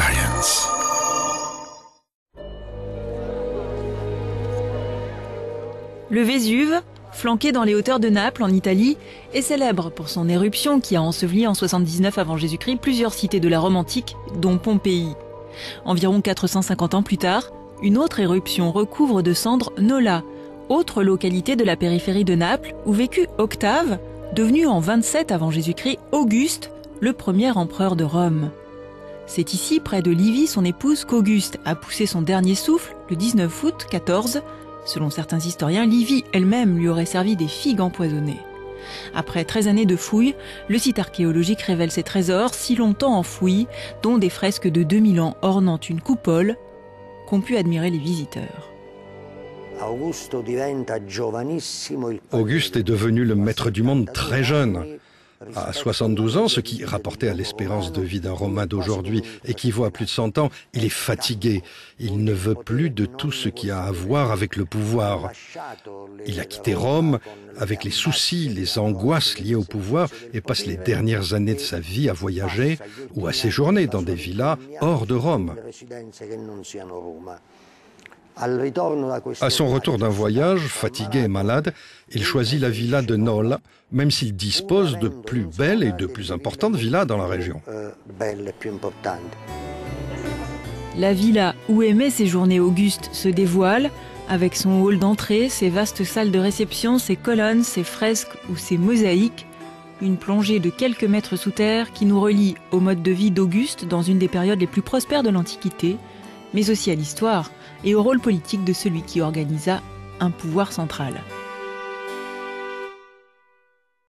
science. Le Vésuve, flanqué dans les hauteurs de Naples en Italie, est célèbre pour son éruption qui a enseveli en 79 avant Jésus-Christ plusieurs cités de la Rome antique, dont Pompéi. Environ 450 ans plus tard, une autre éruption recouvre de cendres Nola, autre localité de la périphérie de Naples où vécut Octave, devenu en 27 avant Jésus-Christ Auguste, le premier empereur de Rome. C'est ici, près de Livie, son épouse, qu'Auguste a poussé son dernier souffle le 19 août 14. Selon certains historiens, Livie elle-même lui aurait servi des figues empoisonnées. Après 13 années de fouilles, le site archéologique révèle ses trésors si longtemps enfouis, dont des fresques de 2000 ans ornant une coupole qu'ont pu admirer les visiteurs. Auguste est devenu le maître du monde très jeune. À 72 ans, ce qui, rapporté à l'espérance de vie d'un Romain d'aujourd'hui, équivaut à plus de 100 ans, il est fatigué. Il ne veut plus de tout ce qui a à voir avec le pouvoir. Il a quitté Rome avec les soucis, les angoisses liées au pouvoir et passe les dernières années de sa vie à voyager ou à séjourner dans des villas hors de Rome. À son retour d'un voyage, fatigué et malade, il choisit la villa de Nola, même s'il dispose de plus belles et de plus importantes villas dans la région. La villa où aimait séjourner Auguste se dévoile, avec son hall d'entrée, ses vastes salles de réception, ses colonnes, ses fresques ou ses mosaïques. Une plongée de quelques mètres sous terre qui nous relie au mode de vie d'Auguste dans une des périodes les plus prospères de l'Antiquité, mais aussi à l'histoire et au rôle politique de celui qui organisa un pouvoir central.